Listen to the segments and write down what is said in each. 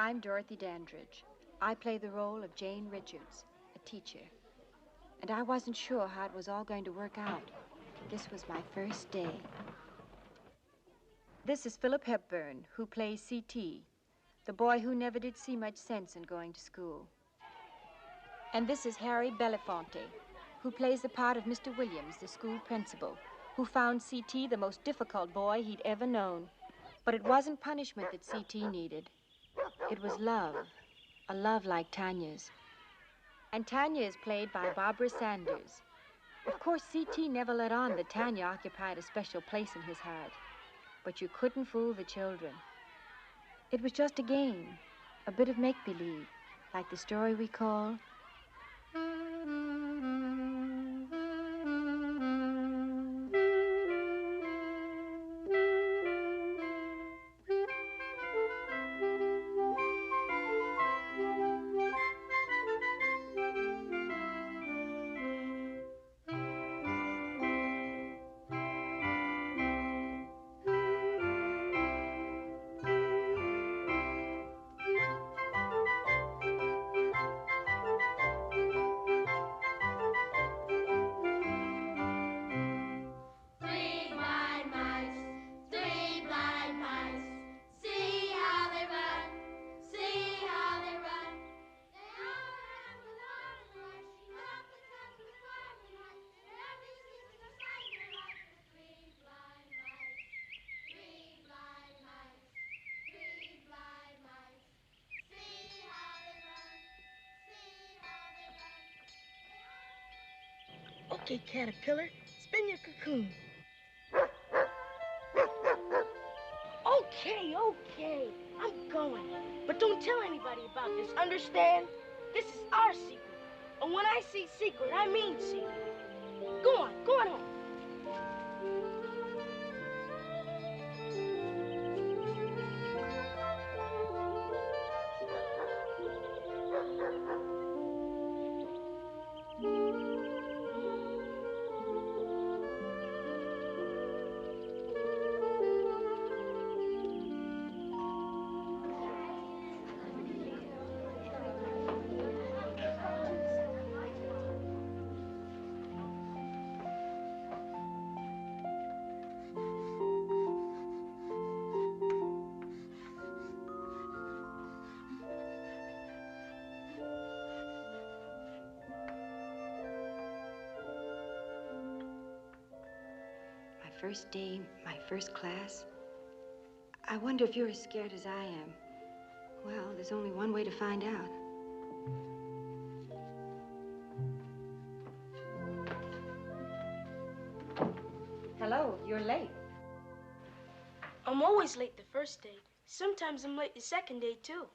I'm Dorothy Dandridge. I play the role of Jane Richards, a teacher. And I wasn't sure how it was all going to work out. This was my first day. This is Philip Hepburn, who plays C.T., the boy who never did see much sense in going to school. And this is Harry Belafonte, who plays the part of Mr. Williams, the school principal, who found C.T. the most difficult boy he'd ever known. But it wasn't punishment that C.T. needed. It was love, a love like Tanya's. And Tanya is played by Barbara Sanders. Of course, C.T. never let on that Tanya occupied a special place in his heart. But you couldn't fool the children. It was just a game, a bit of make-believe, like the story we call... Okay, caterpillar, spin your cocoon. Okay, I'm going. But don't tell anybody about this, understand? This is our secret. And when I say secret, I mean secret. Go on home. First day, my first class. I wonder if you're as scared as I am. Well, there's only one way to find out. Hello, you're late. I'm always late the first day. Sometimes I'm late the second day, too.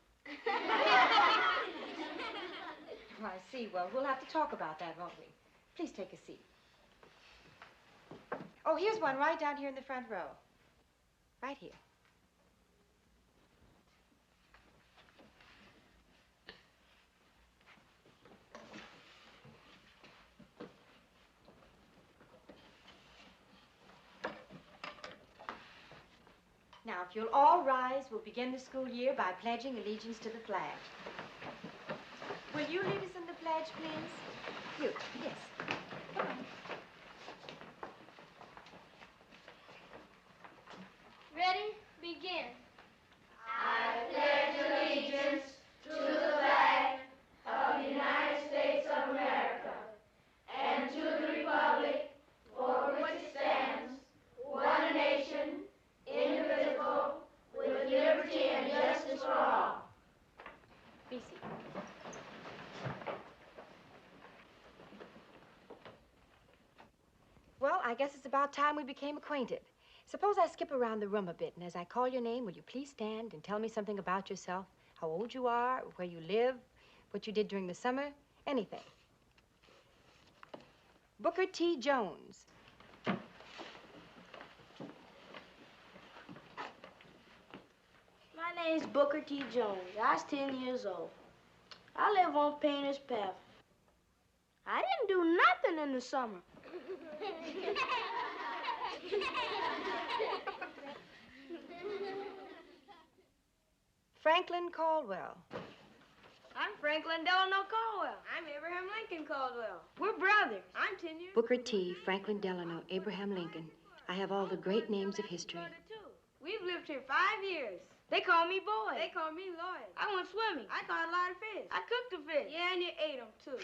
Oh, I see. Well, we'll have to talk about that, won't we? Please take a seat. Oh, here's one right down here in the front row. Right here. Now, if you'll all rise, we'll begin the school year by pledging allegiance to the flag. Will you lead us in the pledge, please? You, yes. Come on. Ready? Begin. I pledge allegiance to the flag of the United States of America and to the republic for which it stands, one nation, indivisible, with liberty and justice for all. Be seated. Well, I guess it's about time we became acquainted. Suppose I skip around the room a bit, and as I call your name, will you please stand and tell me something about yourself? How old you are, where you live, what you did during the summer, anything. Booker T. Jones. My name's Booker T. Jones. I was 10 years old. I live on Painter's Path. I didn't do nothing in the summer. Franklin Caldwell. I'm Franklin Delano Caldwell. I'm Abraham Lincoln Caldwell. We're brothers. I'm 10 years. Booker T, Franklin Delano, Abraham Lincoln. I have all the great names of history. We've lived here 5 years. They call me Boyd. They call me Lloyd. I went swimming. I caught a lot of fish. I cooked the fish. Yeah, and you ate them, too.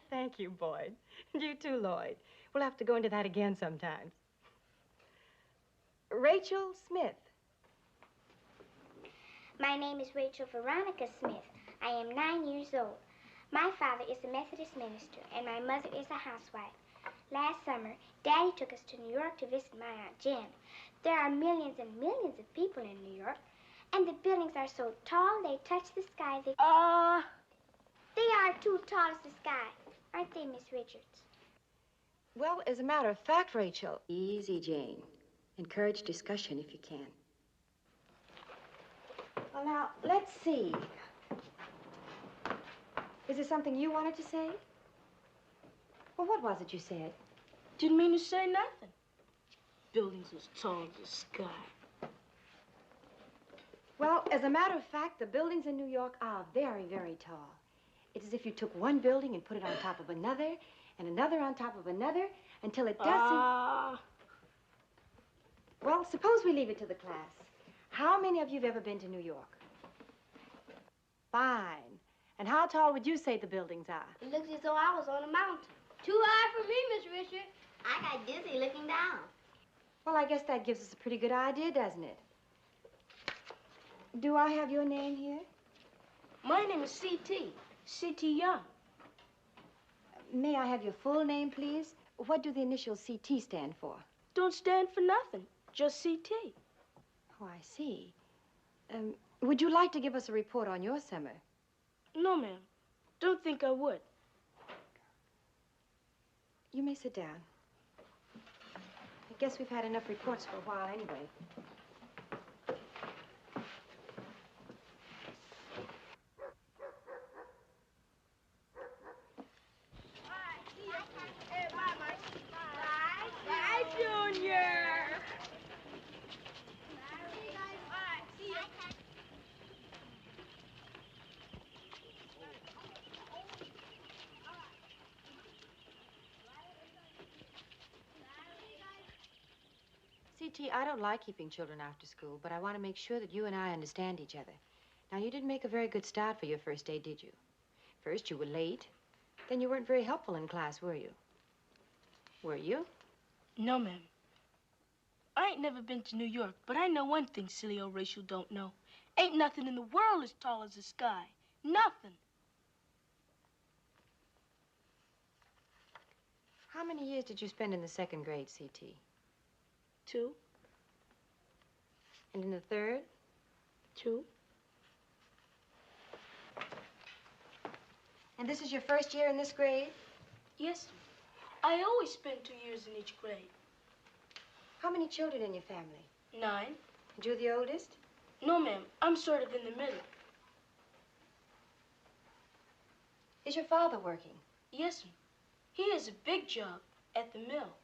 Thank you, Boyd. You too, Lloyd. We'll have to go into that again sometime. Rachel Smith. My name is Rachel Veronica Smith. I am 9 years old. My father is a Methodist minister, and my mother is a housewife. Last summer, Daddy took us to New York to visit my Aunt Jen. There are millions and millions of people in New York, and the buildings are so tall they touch the sky. They are too tall as the sky, aren't they, Miss Richards? Well, as a matter of fact, Rachel. Easy, Jane. Encourage discussion if you can. Well, now, let's see. Is there something you wanted to say? Well, what was it you said? Didn't mean to say nothing. Buildings as tall as the sky. Well, as a matter of fact, the buildings in New York are very, very tall. It's as if you took one building and put it on top of another, and another on top of another, until it doesn't... Well, suppose we leave it to the class. How many of you have ever been to New York? Fine. And how tall would you say the buildings are? It looks as though I was on a mountain. Too high for me, Miss Richard. I got dizzy looking down. Well, I guess that gives us a pretty good idea, doesn't it? Do I have your name here? My name is C.T. C.T. Young. May I have your full name, please? What do the initials C.T. stand for? Don't stand for nothing. Just C.T. Oh, I see. Would you like to give us a report on your summer? No, ma'am. Don't think I would. You may sit down. I guess we've had enough reports for a while anyway. Bye, Junior. C.T., I don't like keeping children after school, but I want to make sure that you and I understand each other. Now, you didn't make a very good start for your first day, did you? First, you were late. Then you weren't very helpful in class, were you? Were you? No, ma'am. I ain't never been to New York, but I know one thing silly old Rachel don't know. Ain't nothing in the world as tall as the sky. Nothing. How many years did you spend in the second grade, C.T.? 2. And in the third? 2. And this is your first year in this grade? Yes, sir. I always spend 2 years in each grade. How many children in your family? 9. And you're the oldest? No, ma'am. I'm sort of in the middle. Is your father working? Yes, sir. He has a big job at the mill.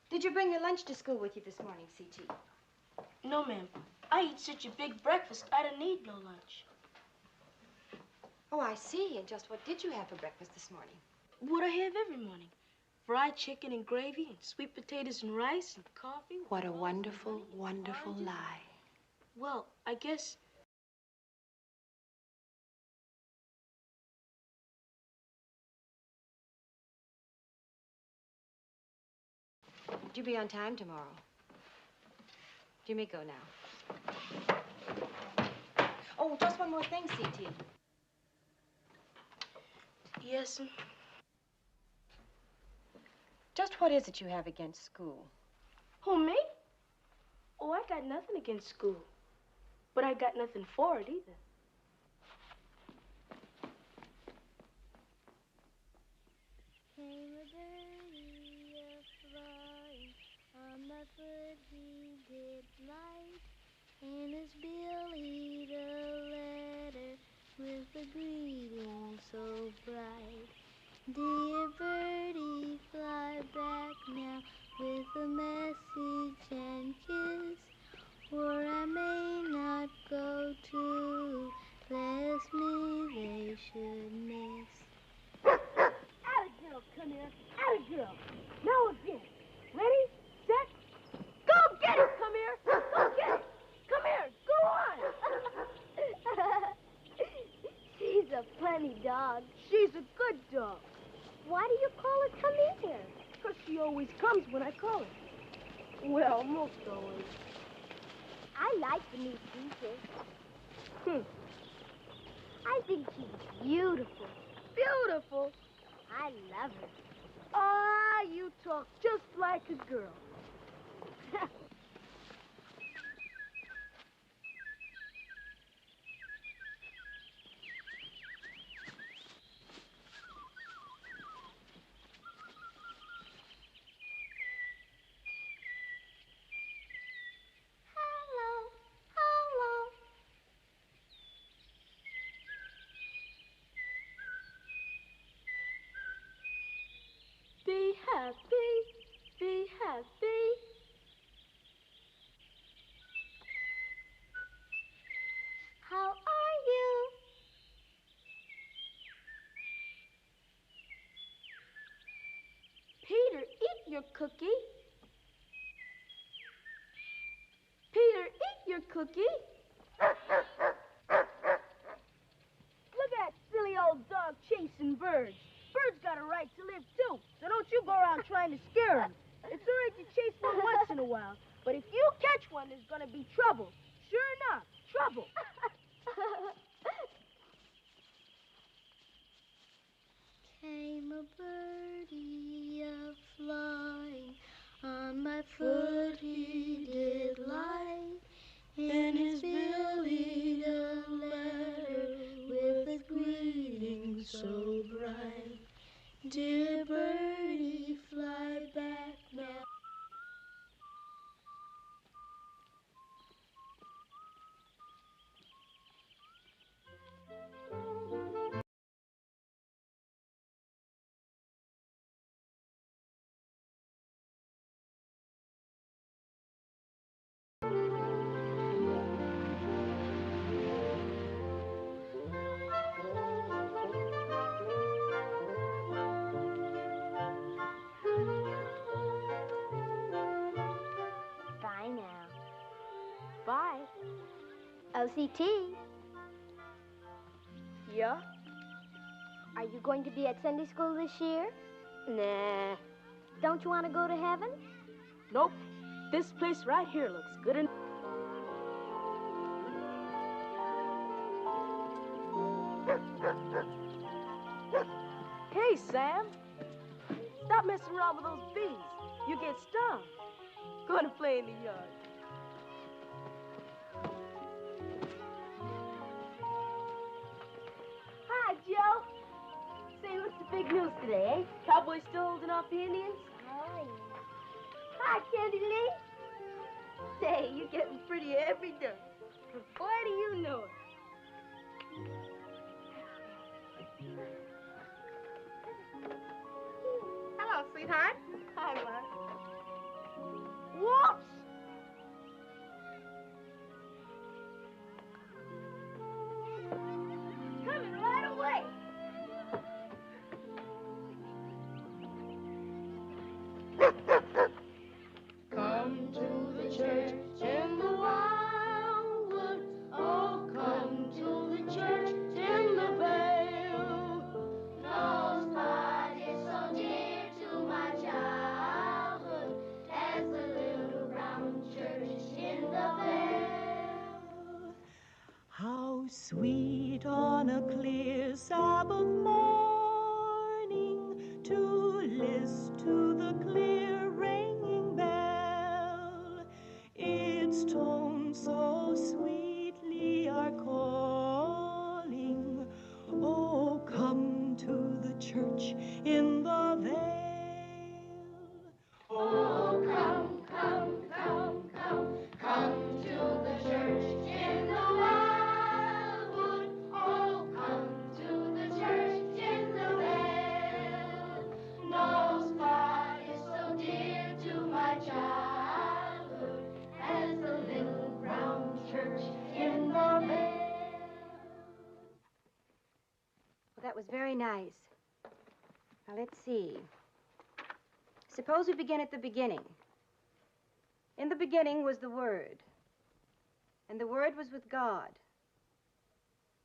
Did you bring your lunch to school with you this morning, C.T.? No, ma'am. I eat such a big breakfast, I don't need no lunch. Oh, I see. And just what did you have for breakfast this morning? What I have every morning. Fried chicken and gravy and sweet potatoes and rice and coffee. What a wonderful, wonderful lie. Well, I guess... Would you be on time tomorrow? You may go now. Oh, just one more thing, C.T. Yes, sir. Just what is it you have against school? Who, me? Oh, I got nothing against school. But I got nothing for it either. Came a birdie a-flying, on the foot he did light, and his bill he'd a letter with a greeting so bright. Dear birdie, now with a message and kiss, or I may not go to. Bless me, they should miss. Atta girl, come here. Atta girl. Now again. Ready, set, go get it. Come here. Go get it. Come here. Go on. She's a funny dog. She's a good dog. Why do you call her come here? Because she always comes when I call her. Well, most always. I like the new teacher. I think she's beautiful. Beautiful. I love her. Ah, you talk just like a girl. Be happy, be happy. How are you? Peter, eat your cookie. Peter, eat your cookie. Look at that silly old dog chasing birds. Birds got a right to live, too, so don't you go around trying to scare them. It's all right to chase one once in a while, but if you catch one, there's going to be trouble. Sure enough, trouble. Came a birdie a-flying, on my foot he did lie. In his bill he'd a letter with a greeting so bright. Dear birdie, fly back now. Bye now. Bye. OCT. Yeah? Are you going to be at Sunday school this year? Nah. Don't you want to go to heaven? Nope. This place right here looks good enough. Hey, Sam. Stop messing around with those bees. You get stung. Going to play in the yard. Hi, Joe. Say, what's the big news today, eh? Cowboys still holding off the Indians? Oh, Hi, Candy Lee. Say, you're getting prettier every day. Why do you know it? Hello, sweetheart. Hi, Mark. Whoops! Coming right away. Come to the church in the wildwood. Oh, come to the church in the vale. No spot is so dear to my childhood as the little brown church in the vale. How sweet on a clear Sabbath morning to list to the clear ringing bell. Its tones so sweetly are calling. Oh, come to the church in the vale. Oh, come, come, come, come, come to the church in the wildwood. Oh, come to the church in the vale. No spot is so dear was very nice. Now, let's see. Suppose we begin at the beginning. In the beginning was the Word, and the Word was with God.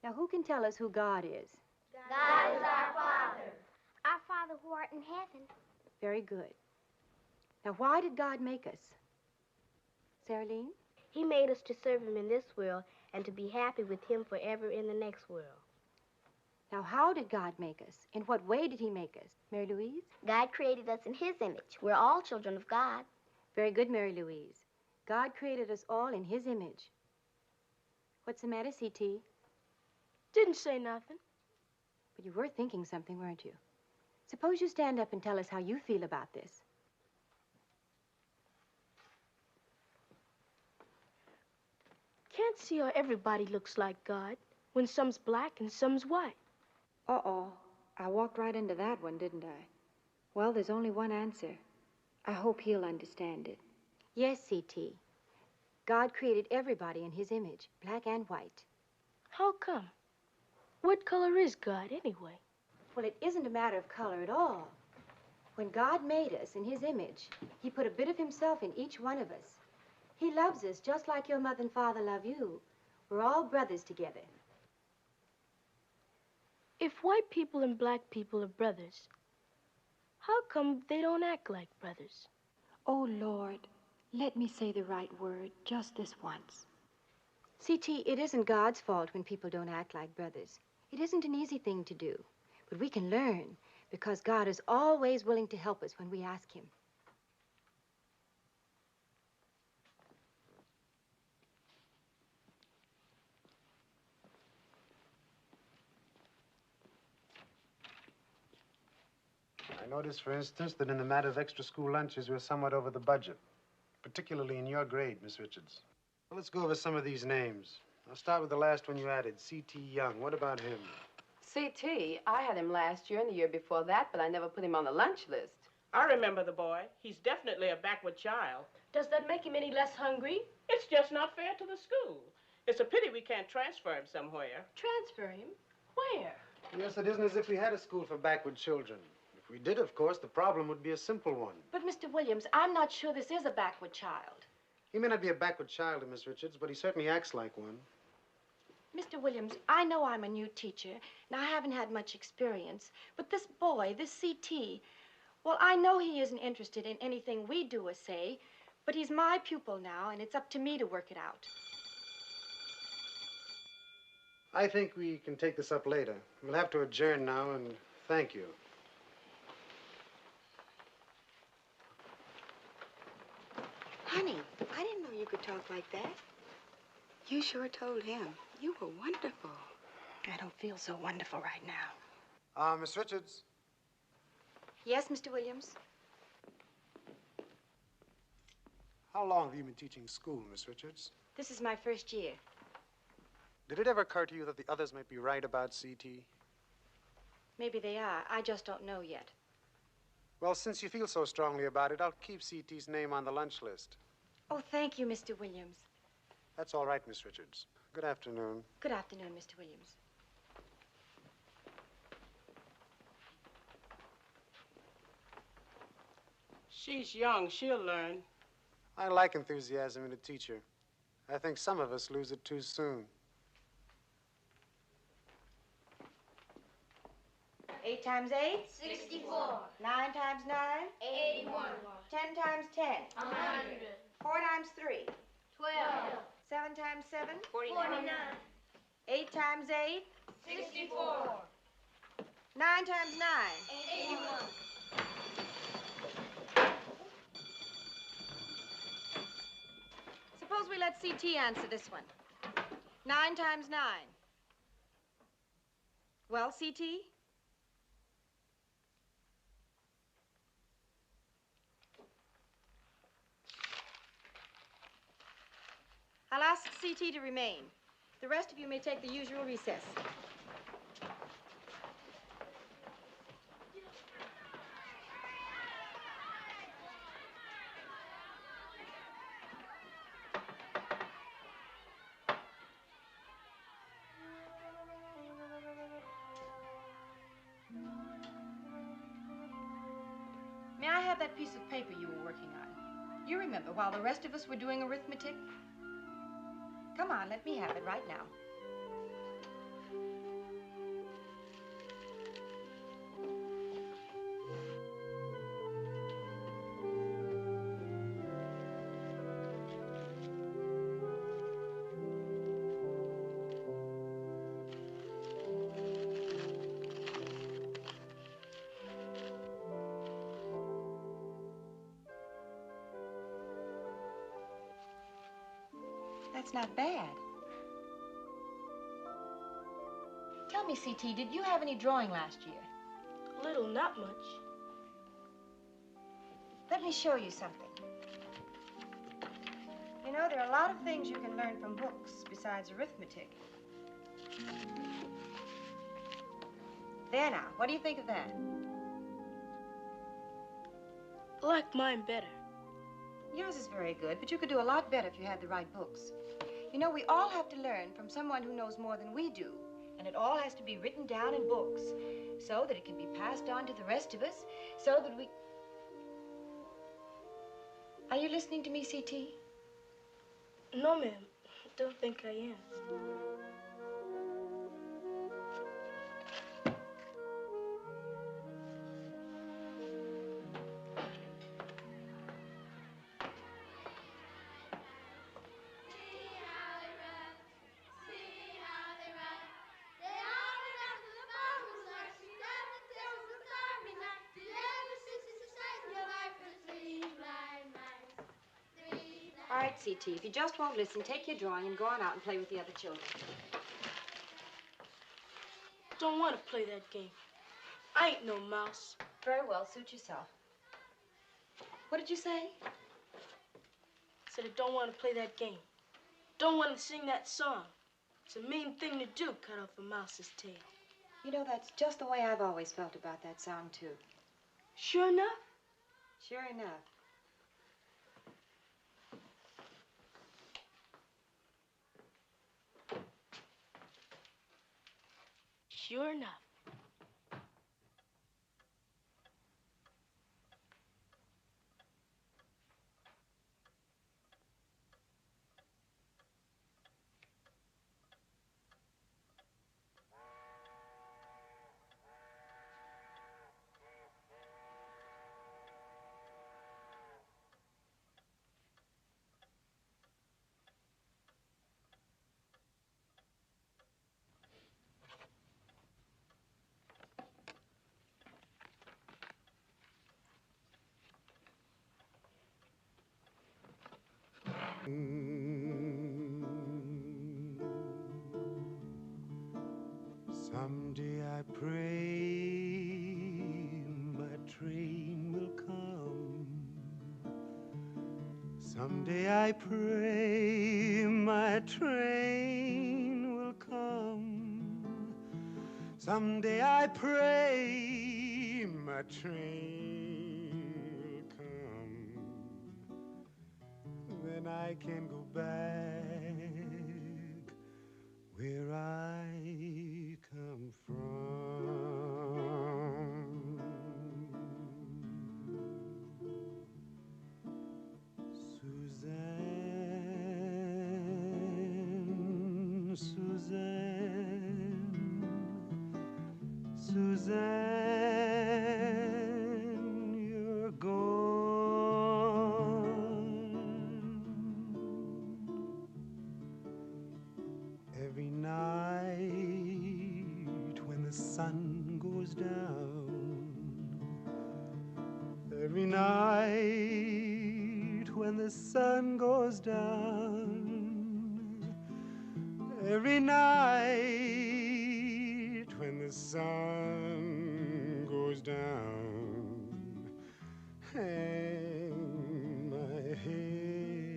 Now, who can tell us who God is? God is our Father. Our Father who art in heaven. Very good. Now, why did God make us? Sarah-Leen? He made us to serve him in this world and to be happy with him forever in the next world. Now, how did God make us? In what way did he make us? Mary Louise? God created us in his image. We're all children of God. Very good, Mary Louise. God created us all in his image. What's the matter, C.T.? Didn't say nothing. But you were thinking something, weren't you? Suppose you stand up and tell us how you feel about this. Can't see how everybody looks like God when some's black and some's white. Uh-oh. I walked right into that one, didn't I? Well, there's only one answer. I hope he'll understand it. Yes, C.T. God created everybody in his image, black and white. How come? What color is God anyway? Well, it isn't a matter of color at all. When God made us in his image, he put a bit of himself in each one of us. He loves us just like your mother and father love you. We're all brothers together. If white people and black people are brothers, how come they don't act like brothers? Oh, Lord, let me say the right word just this once. C.T., it isn't God's fault when people don't act like brothers. It isn't an easy thing to do. But we can learn because God is always willing to help us when we ask him. I noticed, for instance, that in the matter of extra school lunches, we're somewhat over the budget, particularly in your grade, Miss Richards. Well, let's go over some of these names. I'll start with the last one you added, C.T. Young. What about him? C.T., I had him last year and the year before that, but I never put him on the lunch list. I remember the boy. He's definitely a backward child. Does that make him any less hungry? It's just not fair to the school. It's a pity we can't transfer him somewhere. Transfer him? Where? Yes, it isn't as if we had a school for backward children. If we did, of course, the problem would be a simple one. But, Mr. Williams, I'm not sure this is a backward child. He may not be a backward child, Miss Richards, but he certainly acts like one. Mr. Williams, I know I'm a new teacher, and I haven't had much experience, but this boy, this C.T., well, I know he isn't interested in anything we do or say, but he's my pupil now, and it's up to me to work it out. I think we can take this up later. We'll have to adjourn now, and thank you. Honey, I didn't know you could talk like that. You sure told him. You were wonderful. I don't feel so wonderful right now. Miss Richards. Yes, Mr. Williams? How long have you been teaching school, Miss Richards? This is my first year. Did it ever occur to you that the others might be right about C.T.? Maybe they are. I just don't know yet. Well, since you feel so strongly about it, I'll keep C.T.'s name on the lunch list. Oh, thank you, Mr. Williams. That's all right, Miss Richards. Good afternoon. Good afternoon, Mr. Williams. She's young. She'll learn. I like enthusiasm in a teacher. I think some of us lose it too soon. 8 times 8? 64. 9 times 9? 81. 10 times 10? 100. 4 times 3? 12. 7 times 7? 49. 8 times 8? 64. 9 times 9? 81. Suppose we let C.T. answer this one. 9 times 9. Well, C.T.? I'll ask C.T. to remain. The rest of you may take the usual recess. have that piece of paper you were working on? You remember, while the rest of us were doing arithmetic? Come on, let me have it right now. That's not bad. Tell me, C.T., did you have any drawing last year? A little, not much. Let me show you something. You know, there are a lot of things you can learn from books besides arithmetic. There now, what do you think of that? I like mine better. Yours is very good, but you could do a lot better if you had the right books. You know, we all have to learn from someone who knows more than we do. And it all has to be written down in books so that it can be passed on to the rest of us, so that we... Are you listening to me, C.T.? No, ma'am. Don't think I am. All right, C.T., if you just won't listen, take your drawing and go on out and play with the other children. Don't want to play that game. I ain't no mouse. Very well, suit yourself. What did you say? Said I don't want to play that game. Don't want to sing that song. It's a mean thing to do, cut off a mouse's tail. You know, that's just the way I've always felt about that song, too. Sure enough? Sure enough. Sure enough. Someday I pray my train will come. Someday I pray my train will come. Someday I pray my train will come. Then I can go back where I come from. Suzanne, Suzanne, Suzanne, you're gone. Every night when the sun goes down, every night when the sun goes down, every night when the sun goes down, hang my head,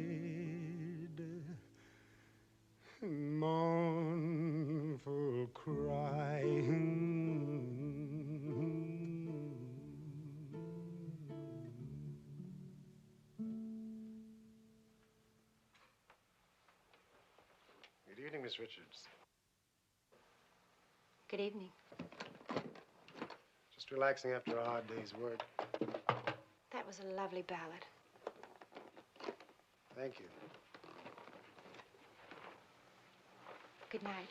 mournful crying. Good evening, Miss Richards. Good evening. Just relaxing after a hard day's work. That was a lovely ballad. Thank you. Good night.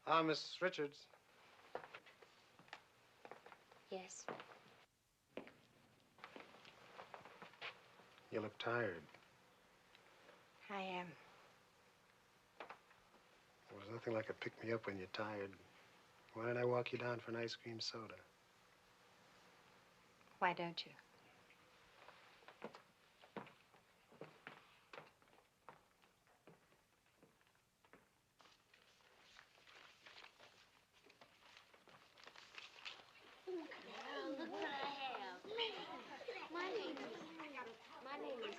Ah, Miss Richards. Yes. You look tired. I am. There's nothing like a pick-me-up when you're tired. Why don't I walk you down for an ice cream soda? Why don't you? Look what I have. My name is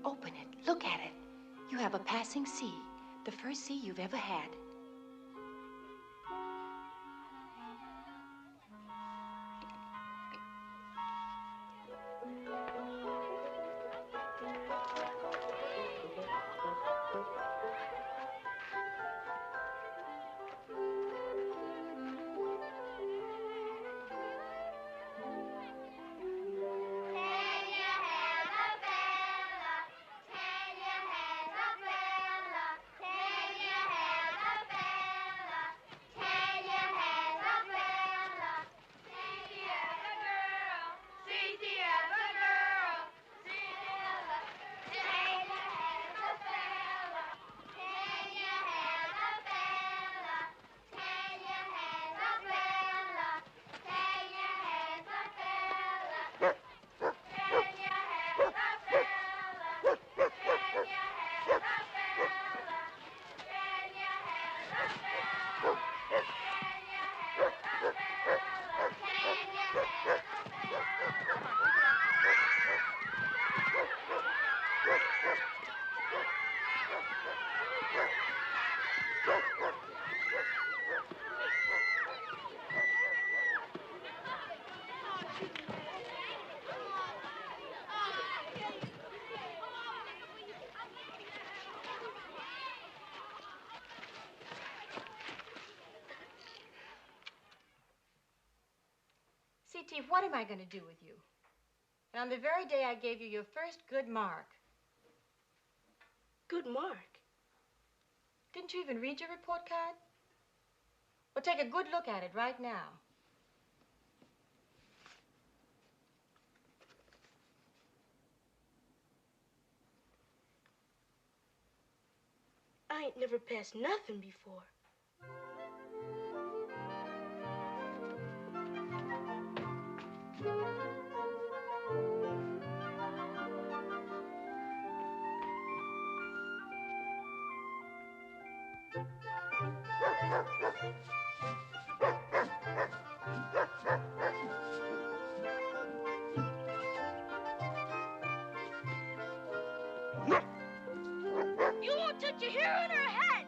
Open it. Look at it. You have a passing C. The first C you've ever had. C.T., what am I going to do with you? And on the very day I gave you your first good mark. Good mark? Didn't you even read your report card? Well, take a good look at it right now. I ain't never passed nothing before. You won't touch your hair on her head!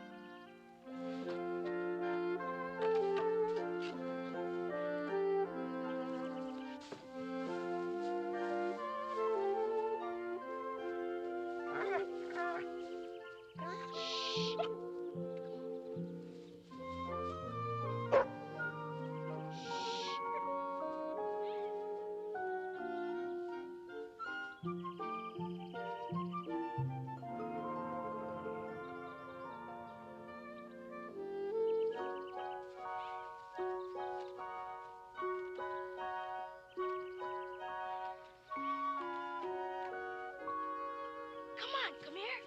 Come on, come here.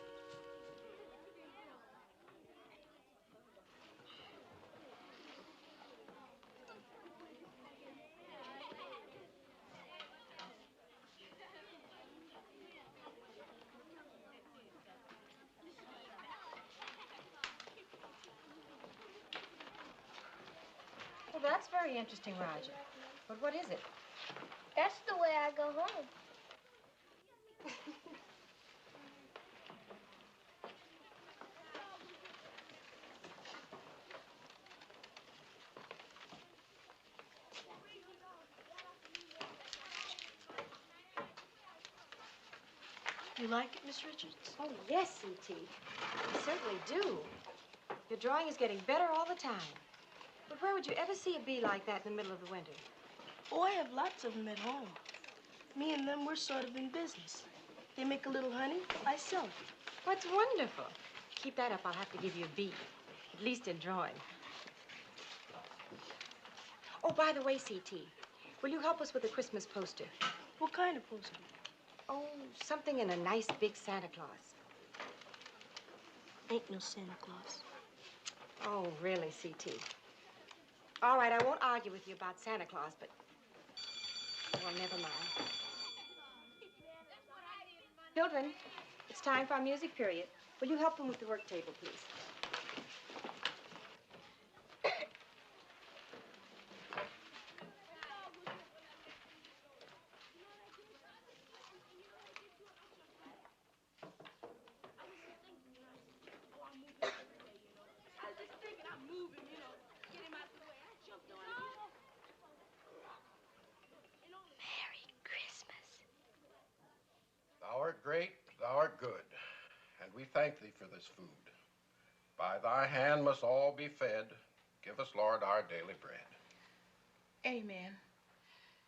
Well, that's very interesting, Roger. But what is it? That's the way I go home. You like it, Miss Richards? Oh, yes, C.T. I certainly do. Your drawing is getting better all the time. But where would you ever see a bee like that in the middle of the winter? Oh, I have lots of them at home. Me and them, we're sort of in business. They make a little honey, I sell it. That's wonderful. Keep that up, I'll have to give you a B, at least in drawing. Oh, by the way, C.T., will you help us with the Christmas poster? What kind of poster? Oh, something in a nice big Santa Claus. Ain't no Santa Claus. Oh, really, C.T.? All right, I won't argue with you about Santa Claus, but... well, never mind. Children, it's time for our music period. Will you help them with the work table, please? Thou art great, thou art good, and we thank thee for this food. By thy hand must all be fed. Give us, Lord, our daily bread. Amen.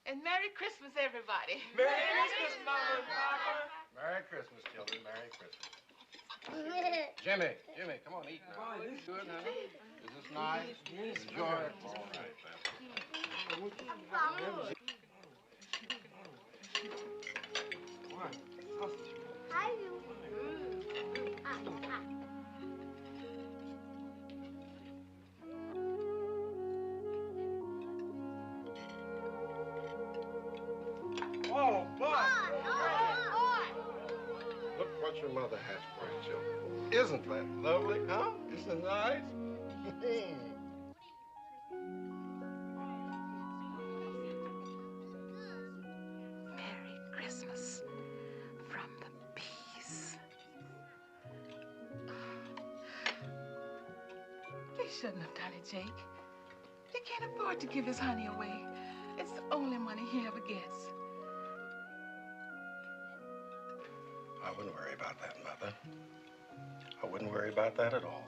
And Merry Christmas, everybody. Merry Christmas, Mama and Papa. Merry Christmas, children. Merry Christmas. Jimmy, come on, eat now. Is this good, honey? Is this nice? Enjoy it. All right, then. Hi, you. Oh, boy! Look what your mother has for you, children. Isn't that lovely, huh? Isn't it nice? Merry Christmas from the bees. They shouldn't have done it, Jake. They can't afford to give his honey away. It's the only money he ever gets. I wouldn't worry about that, Mother. I wouldn't worry about that at all.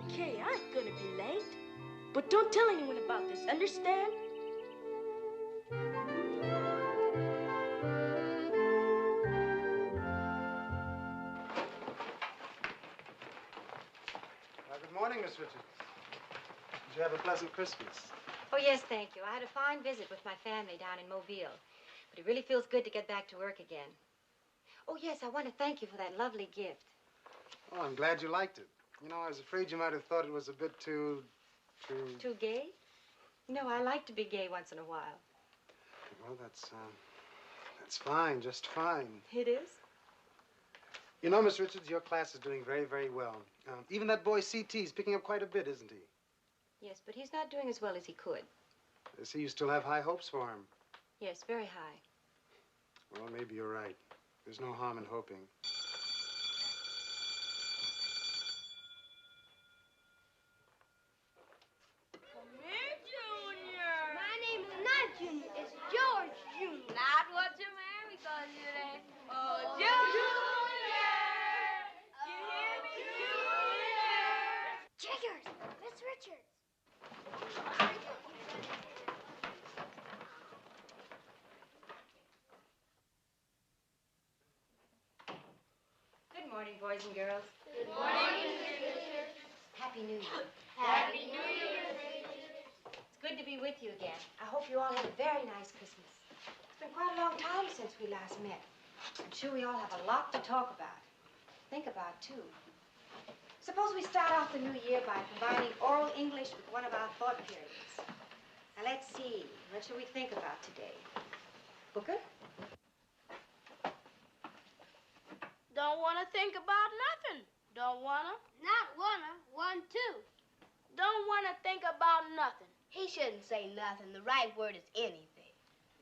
Okay, I ain't gonna be late. But don't tell anyone about this, understand? Good morning, Miss Richards. Did you have a pleasant Christmas? Oh, yes, thank you. I had a fine visit with my family down in Mobile. But it really feels good to get back to work again. Oh, yes, I want to thank you for that lovely gift. Oh, I'm glad you liked it. You know, I was afraid you might have thought it was a bit too... Too gay? No, I like to be gay once in a while. Well, that's fine, just fine. It is? You know, Miss Richards, your class is doing very, very well. Even that boy C.T. is picking up quite a bit, isn't he? Yes, but he's not doing as well as he could. I see you still have high hopes for him. Yes, very high. Well, maybe you're right. There's no harm in hoping. My name is not Junior, it's George Junior. Not what your mammy calls you then. Oh, Junior! You hear me, Junior? Jiggers, Miss Richards. boys and girls. Good morning, Mrs. Richards. Happy New Year. Happy New Year, Mrs. Richards. It's good to be with you again. I hope you all had a very nice Christmas. It's been quite a long time since we last met. I'm sure we all have a lot to talk about. Think about, too. Suppose we start off the new year by combining oral English with one of our thought periods. Now, let's see. What shall we think about today? Booker? Don't want to think about nothing. Don't want to. Not wanna, want to. Don't want to think about nothing. He shouldn't say nothing. The right word is anything.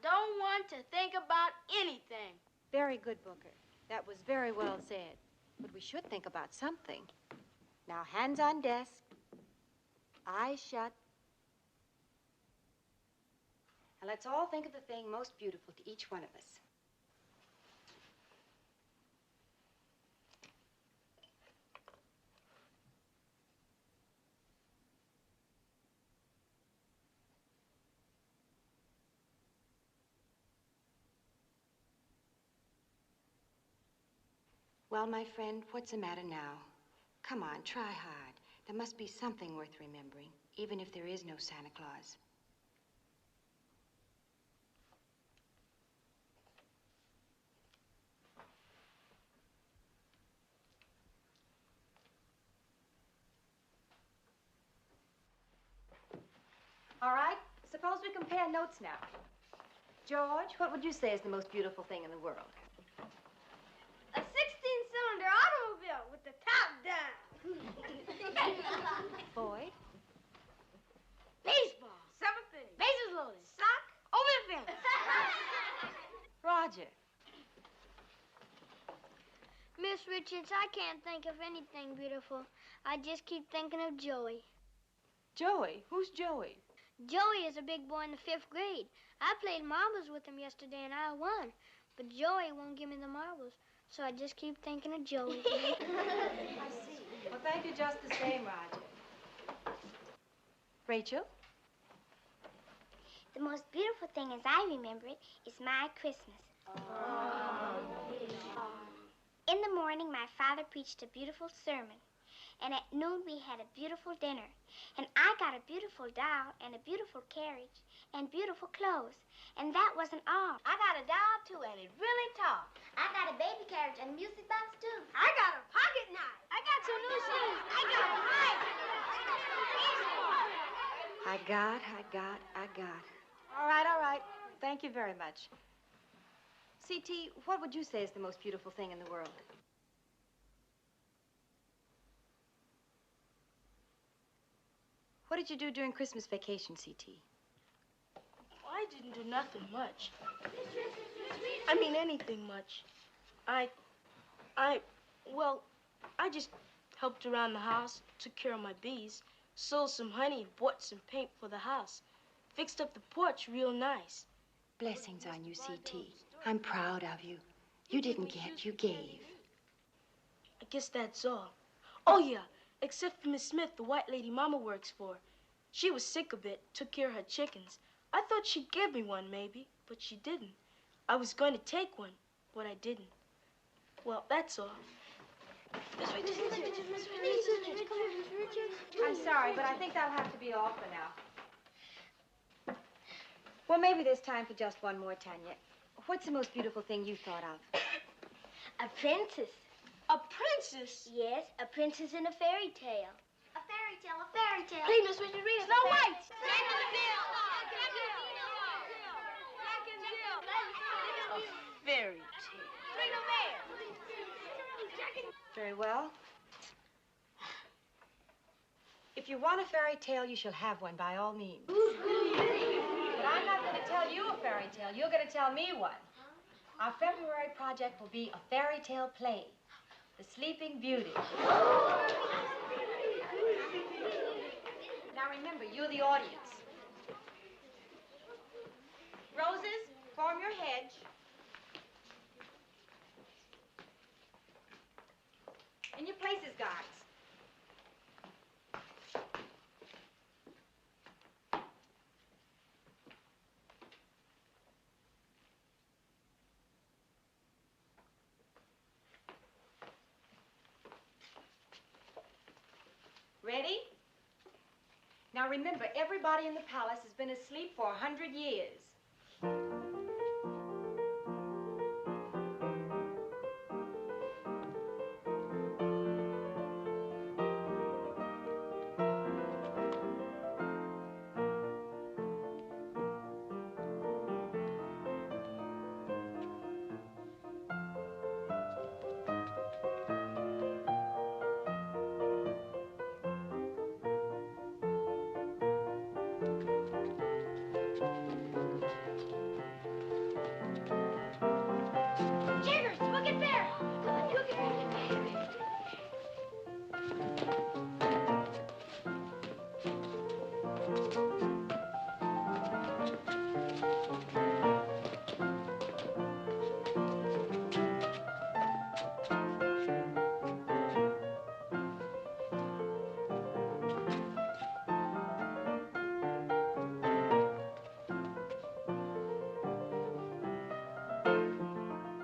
Don't want to think about anything. Very good, Booker. That was very well said. But we should think about something. Now, hands on desk. Eyes shut. And let's all think of the thing most beautiful to each one of us. Well, my friend, what's the matter now? Come on, try hard. There must be something worth remembering, even if there is no Santa Claus. All right, suppose we compare notes now. George, what would you say is the most beautiful thing in the world? A 16-cylinder automobile with the top down. Boyd? Baseball. Seventh inning. Bases loaded. Sock. Over the fence. Roger. Miss Richards, I can't think of anything beautiful. I just keep thinking of Joey. Joey? Who's Joey? Joey is a big boy in the 5th grade. I played marbles with him yesterday and I won. But Joey won't give me the marbles, so I just keep thinking of Joey. I see. Well, thank you just the same, Roger. Rachel? The most beautiful thing as I remember it is my Christmas. In the morning, my father preached a beautiful sermon. And at noon, we had a beautiful dinner. And I got a beautiful doll and a beautiful carriage and beautiful clothes. And that wasn't all. I got a doll, too, and it's really tall. I got a baby carriage and a music box, too. I got a pocket knife. I got some new shoes. I got a bike. I got. All right. Thank you very much. C.T., what would you say is the most beautiful thing in the world? What did you do during Christmas vacation, C.T.? I didn't do nothing much. I mean, anything much. I just helped around the house, took care of my bees, sold some honey, and bought some paint for the house. Fixed up the porch real nice. Blessings on you, C.T. I'm proud of you. You didn't get, you gave. I guess that's all. Oh, yeah, except for Miss Smith, the white lady Mama works for. She was sick a bit, took care of her chickens. I thought she'd give me one, maybe, but she didn't. I was going to take one, but I didn't. Well, that's all. I'm sorry, but I think that'll have to be all for now. Well, maybe there's time for just one more, Tanya. What's the most beautiful thing you thought of? A princess. A princess? Yes, a princess in a fairy tale. A fairy tale, a fairy tale. Please, Miss Richard, read us Snow White. A fairy tale. Very well. If you want a fairy tale, you shall have one by all means. But I'm not going to tell you a fairy tale. You're going to tell me one. Our February project will be a fairy tale play, The Sleeping Beauty. Now remember, you're the audience. Roses, form your hedge. In your places, guards. Ready? Now remember, everybody in the palace has been asleep for 100 years. Jiggers, look at there. Look at there.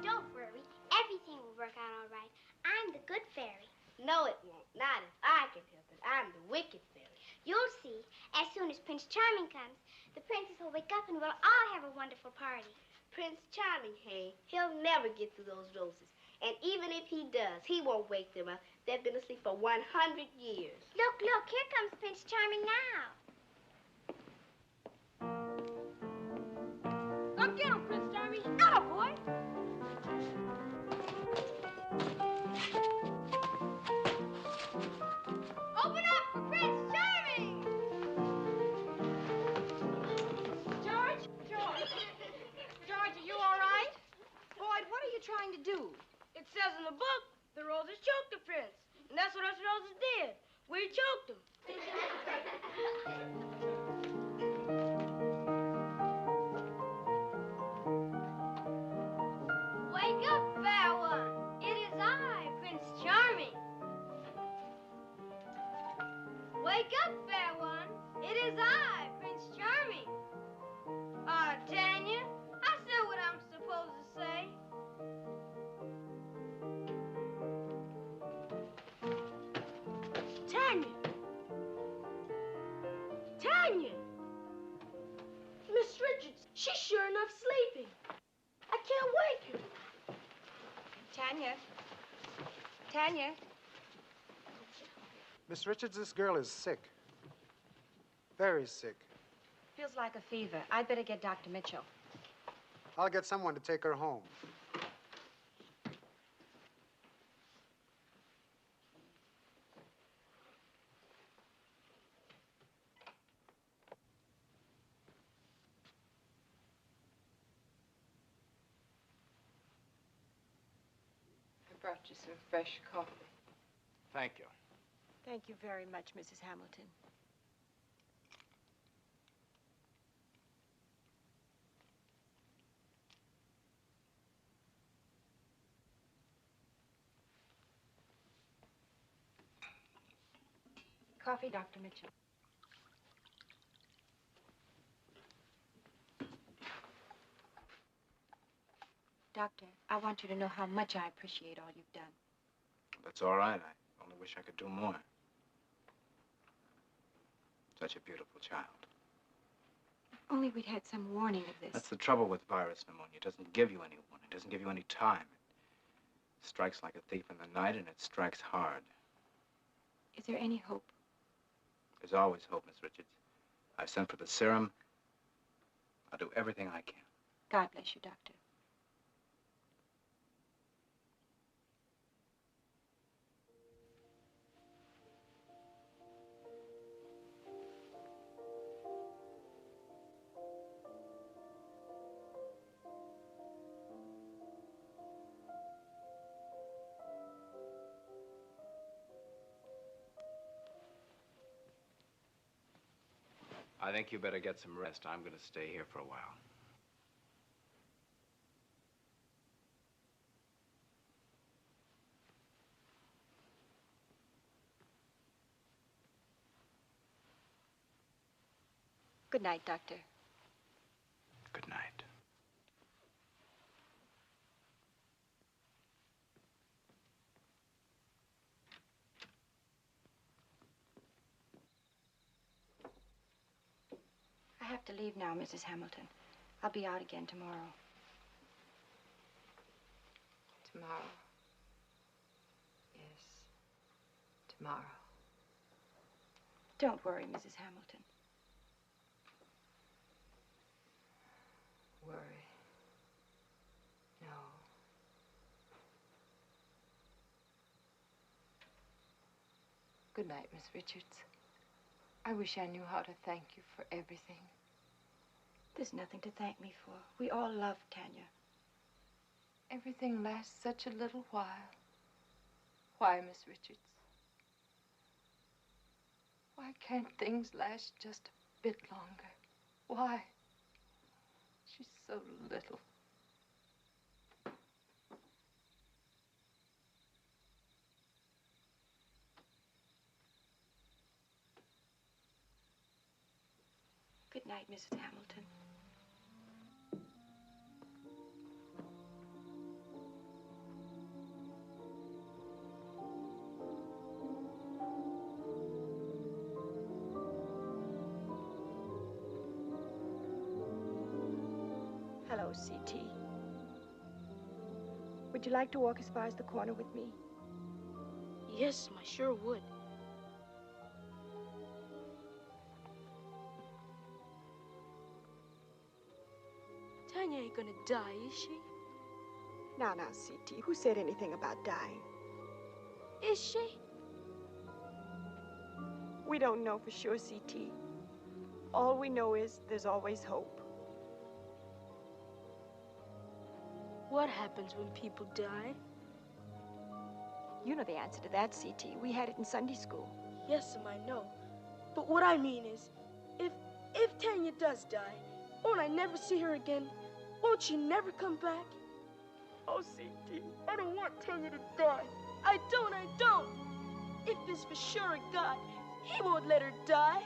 Don't worry. Everything will work out all right. I'm the good fairy. No, it won't. Not if I can help it. I'm the wicked fairy. You'll see. As soon as Prince Charming comes, the princess will wake up and we'll all have a wonderful party. Prince Charming, hey, he'll never get through those roses. And even if he does, he won't wake them up. They've been asleep for 100 years. Look, look, here comes Prince Charming now. Come get him, Prince Charming. Atta boy. Open up for Prince Charming! George? George, are you all right? Boyd, what are you trying to do? It says in the book, the roses choked the prince. And that's what us roses did. We choked him. Wake up, fair one. It is I, Prince Charming. Wake up, fair one. It is I, Prince Charming. Tanya, I said what I'm supposed to say. Tanya! Tanya! Miss Richards, she's sure enough sleeping. I can't wake her. Tanya. Tanya. Miss Richards, this girl is sick. Very sick. Feels like a fever. I'd better get Dr. Mitchell. I'll get someone to take her home. I brought you some fresh coffee. Thank you. Thank you very much, Mrs. Hamilton. Coffee, Dr. Mitchell. Doctor, I want you to know how much I appreciate all you've done. That's all right. I only wish I could do more. Such a beautiful child. If only we'd had some warning of this. That's the trouble with virus pneumonia. It doesn't give you any warning. It doesn't give you any time. It strikes like a thief in the night, and it strikes hard. Is there any hope? There's always hope, Miss Richards. I've sent for the serum. I'll do everything I can. God bless you, Doctor. I think you better get some rest. I'm going to stay here for a while. Good night, Doctor. Good night. have to leave now, Mrs. Hamilton. I'll be out again tomorrow. Tomorrow. Yes. Tomorrow. Don't worry, Mrs. Hamilton. Worry. No. Good night, Miss Richards. I wish I knew how to thank you for everything. There's nothing to thank me for. We all love Tanya. Everything lasts such a little while. Why, Miss Richards? Why can't things last just a bit longer? Why? She's so little. Good night, Mrs. Hamilton. Hello, C.T. Would you like to walk as far as the corner with me? Yes, I sure would. Tanya ain't gonna die, is she? Now, C.T., who said anything about dying? Is she? We don't know for sure, C.T. All we know is there's always hope. What happens when people die? You know the answer to that, C.T. We had it in Sunday school. Yes, I know. But what I mean is, if Tanya does die, won't I never see her again? Won't she never come back? Oh, C.T., I don't want Tanya to die. I don't. If it's for sure a God, he won't let her die.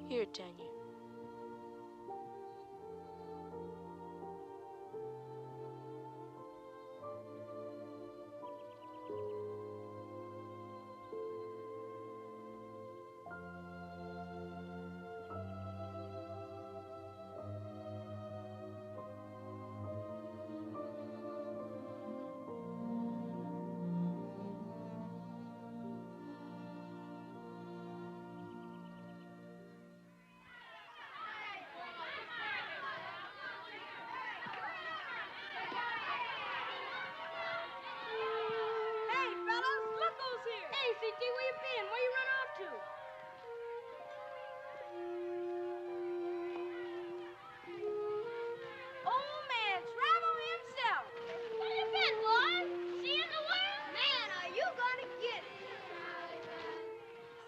Here, Tanya. CT, where you been? Where you run off to? Old man Travel himself. Where you been, boy? Seeing the world? Man, are you gonna get it?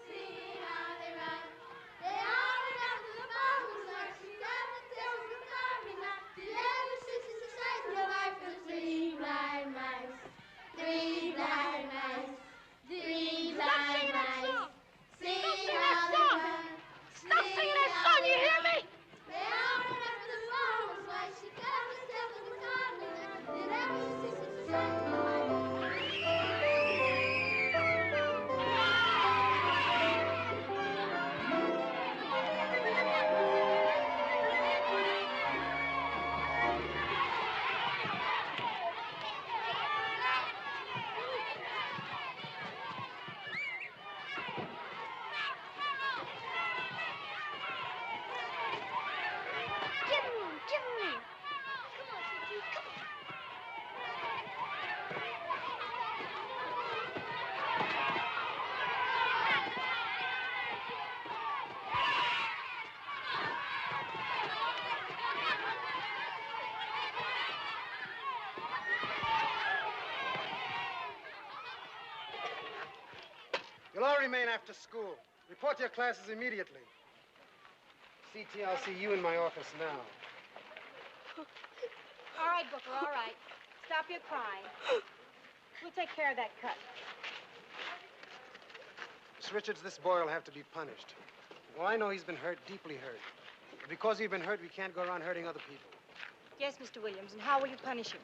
See how they run. They all went out to the farmer's wife. She never tells the farming life. The ever since the sight of life for three blind mice. Three blind mice. Three blind mice. See how they run. Stop singing that song, you hear me? They all ran after the farmer's wife. She got herself in the farming life. The ever since the sight of life. Give me. Come on, CT, come on. You'll all remain after school. Report to your classes immediately. C.T., I'll see you in my office now. All right, Booker, all right. Stop your crying. We'll take care of that cut. Miss Richards, this boy will have to be punished. Well, I know he's been hurt, deeply hurt. But because he's been hurt, we can't go around hurting other people. Yes, Mr. Williams, and how will you punish him?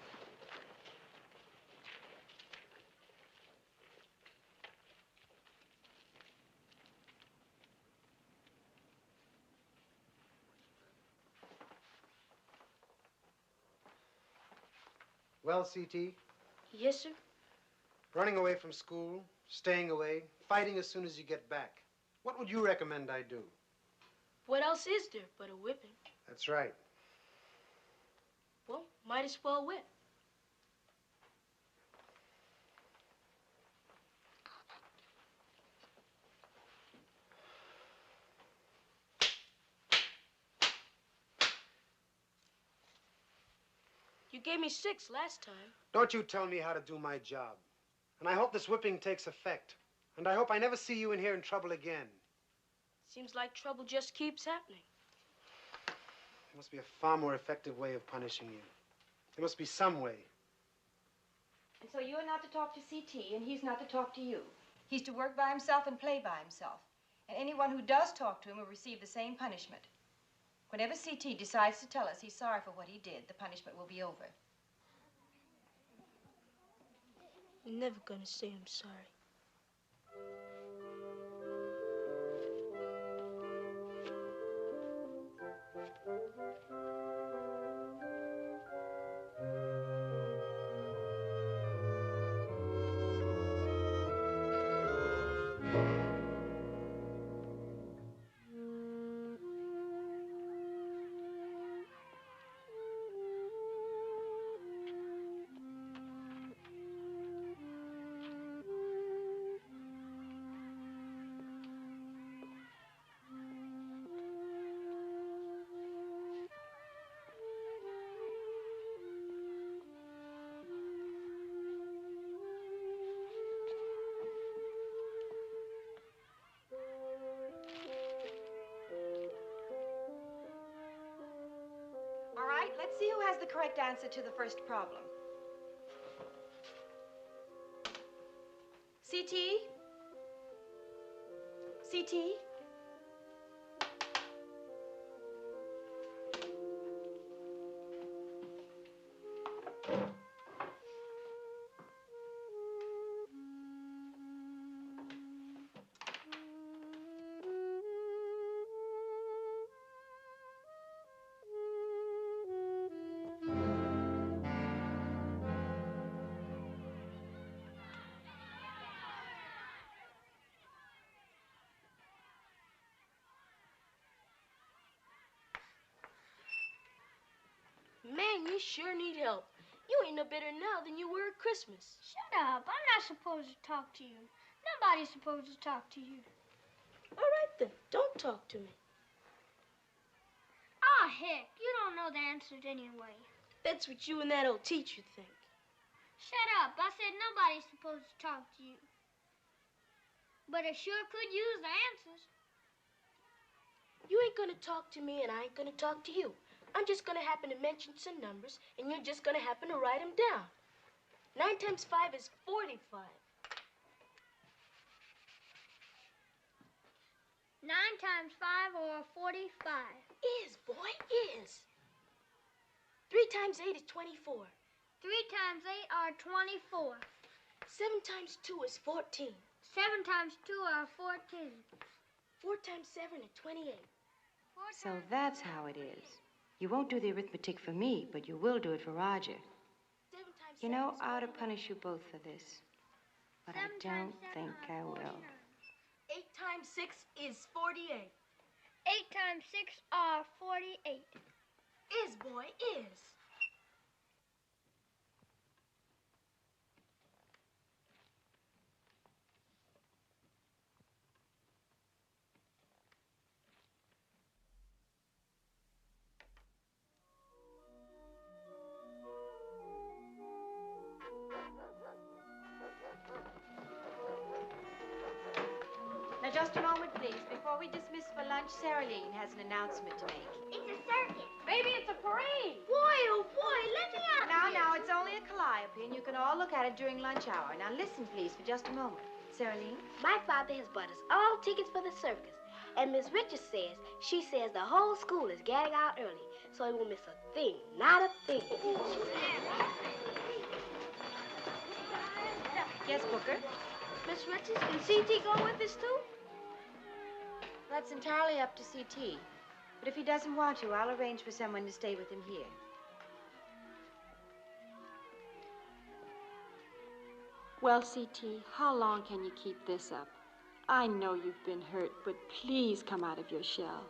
Well, C.T., Yes, sir? running away from school, staying away, fighting as soon as you get back. What would you recommend I do? What else is there but a whipping? That's right. Well, might as well whip. You gave me 6 last time. Don't you tell me how to do my job. And I hope this whipping takes effect. And I hope I never see you in here in trouble again. Seems like trouble just keeps happening. There must be a far more effective way of punishing you. There must be some way. And so you're not to talk to C.T., and he's not to talk to you. He's to work by himself and play by himself. And anyone who does talk to him will receive the same punishment. Whenever C.T. decides to tell us he's sorry for what he did, the punishment will be over. I'm never gonna say I'm sorry. All right, let's see who has the correct answer to the first problem. C.T.? C.T.? Man, you sure need help. You ain't no better now than you were at Christmas. Shut up. I'm not supposed to talk to you. Nobody's supposed to talk to you. All right, then. Don't talk to me. Ah, heck. You don't know the answers anyway. That's what you and that old teacher think. Shut up. I said nobody's supposed to talk to you. But I sure could use the answers. You ain't gonna talk to me, and I ain't gonna talk to you. I'm just gonna happen to mention some numbers, and you're just gonna happen to write them down. 9 times 5 is 45. 9 times 5 or 45. Is, boy, is. 3 times 8 is 24. 3 times 8 are 24. 7 times 2 is 14. 7 times 2 are 14. 4 times 7 is 28. So that's how it is. You won't do the arithmetic for me, but you will do it for Roger. 7 times You know, I ought to punish you both for this. But I 7 don't times 7 think are I will. 49. 8 times 6 is 48. 8 times 6 are 48. Is, boy, is. Now, just a moment, Please, before we dismiss for lunch, Sarah Leen has an announcement to make. It's a circus. Maybe it's a parade. Boy, oh boy, let me out. Now, it's only a calliope, and you can all look at it during lunch hour. Now, listen, please, for just a moment. Sarah Leen? My father has bought us all tickets for the circus. And Miss Richards she says the whole school is getting out early, so we won't miss a thing, not a thing. Yes, Booker? Miss Richards, can C.T. go with us, too? That's entirely up to C.T. But if he doesn't want to, I'll arrange for someone to stay with him here. Well, C.T., how long can you keep this up? I know you've been hurt, but please come out of your shell.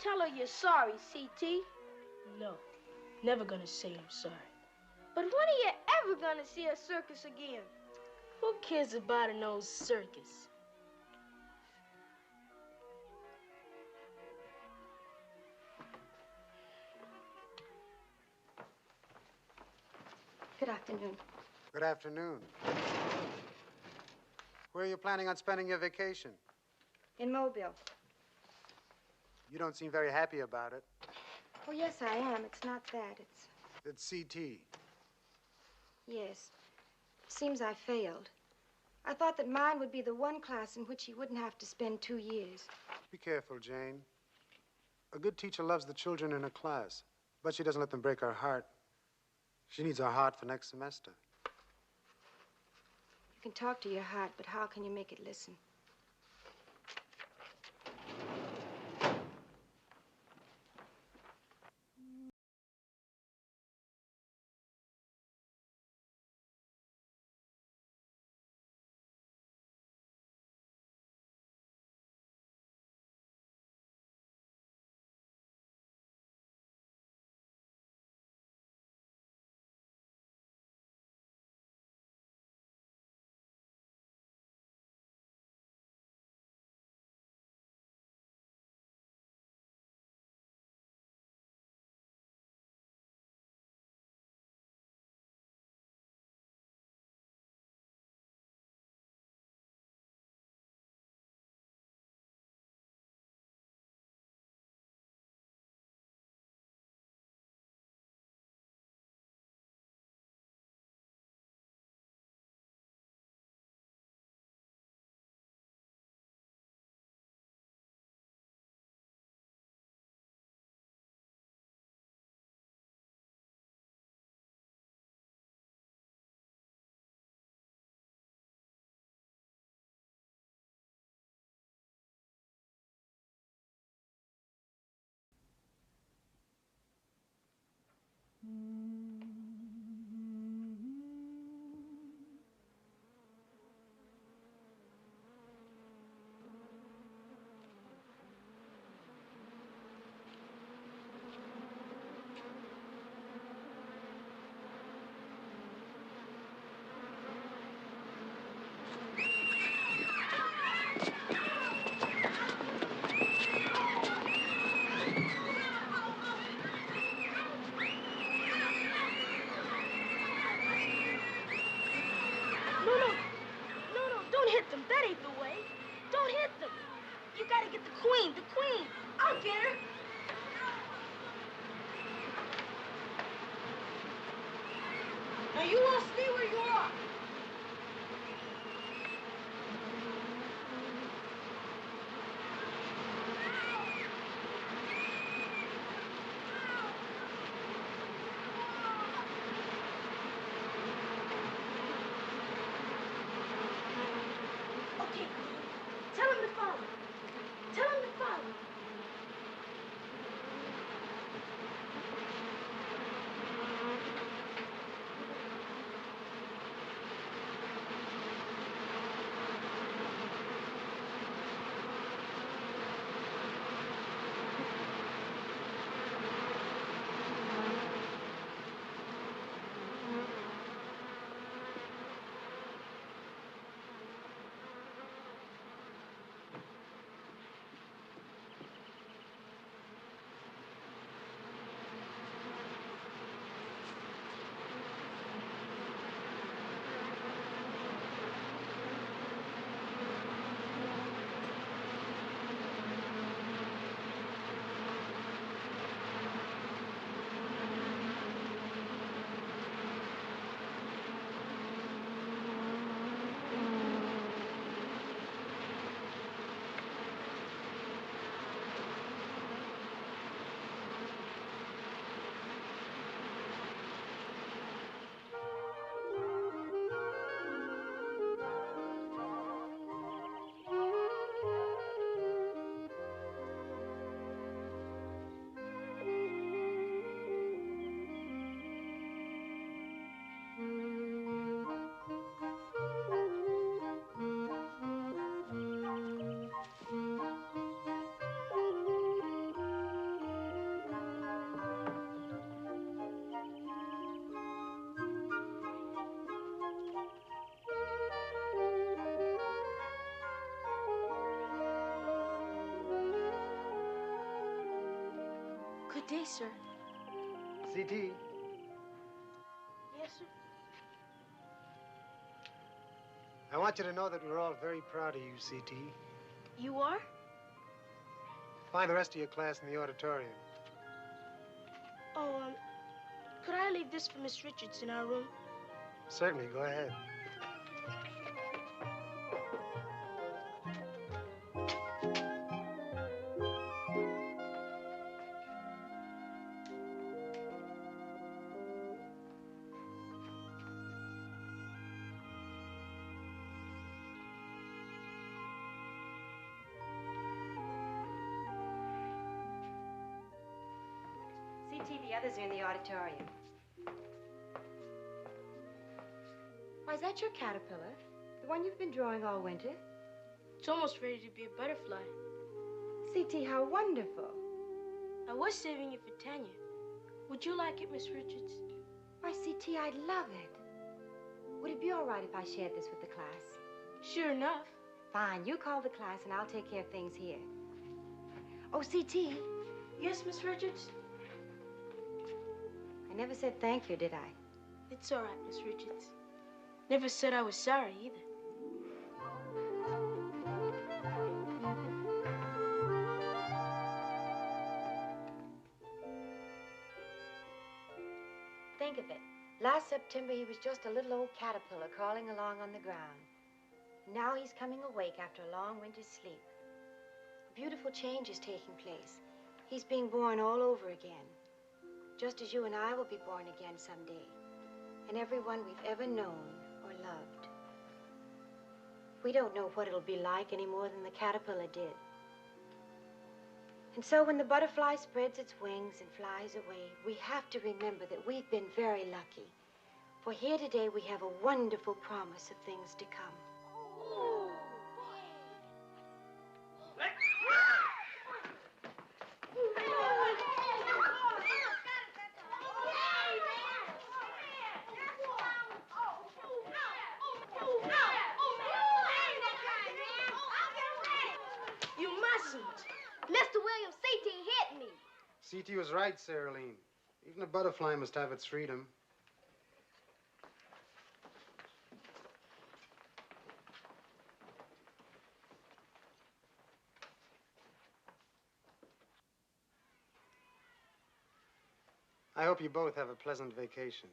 Tell her you're sorry, C.T. No, never gonna say I'm sorry. But when are you ever gonna see a circus again? Who cares about an old circus? Good afternoon. Good afternoon. Where are you planning on spending your vacation? In Mobile. You don't seem very happy about it. Oh, yes, I am. It's not that. It's CT. Yes. It seems I failed. I thought that mine would be the one class in which he wouldn't have to spend 2 years. Be careful, Jane. A good teacher loves the children in her class, but she doesn't let them break her heart. She needs her heart for next semester. You can talk to your heart, but how can you make it listen? That ain't the way. Don't hit them. You gotta get the queen. I'll get her. Now you all stay where you are. Okay, tell him to follow. Tell him to follow. Good day, sir. C.T., Yes, sir. I want you to know that we're all very proud of you, C.T. You are? Find the rest of your class in the auditorium. Oh, could I leave this for Miss Richards in our room? Certainly, go ahead. C.T., the others are in the auditorium. Why, is that your caterpillar? The one you've been drawing all winter? It's almost ready to be a butterfly. C.T., how wonderful. I was saving it for Tanya. Would you like it, Miss Richards? Why, C.T., I'd love it. Would it be all right if I shared this with the class? Sure enough. Fine, you call the class and I'll take care of things here. Oh, C.T. Yes, Miss Richards? I never said thank you, did I? It's all right, Miss Richards. Never said I was sorry, either. Think of it. Last September, he was just a little old caterpillar crawling along on the ground. Now he's coming awake after a long winter's sleep. A beautiful change is taking place. He's being born all over again. Just as you and I will be born again someday. And everyone we've ever known or loved. We don't know what it'll be like any more than the caterpillar did. And so when the butterfly spreads its wings and flies away, we have to remember that we've been very lucky. For here today we have a wonderful promise of things to come. You mustn't. Mr. Williams, C.T. hit me. C.T. was right, Saraline. Even a butterfly must have its freedom. I hope you both have a pleasant vacation.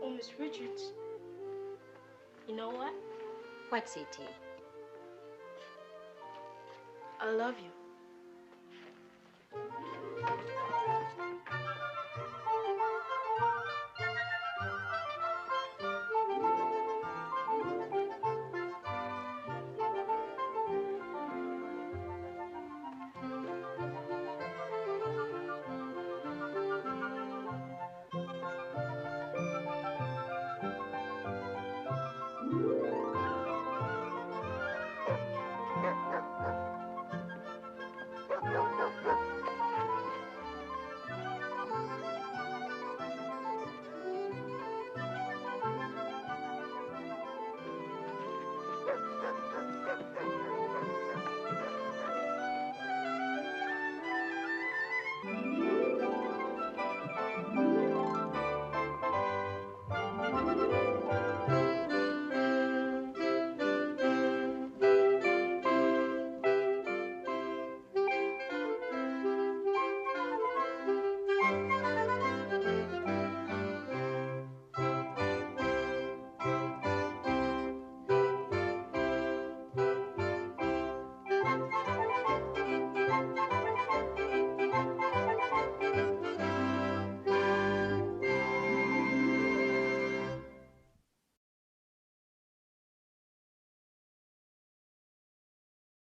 Oh, Miss Richards. You know what? What, C.T.? I love you.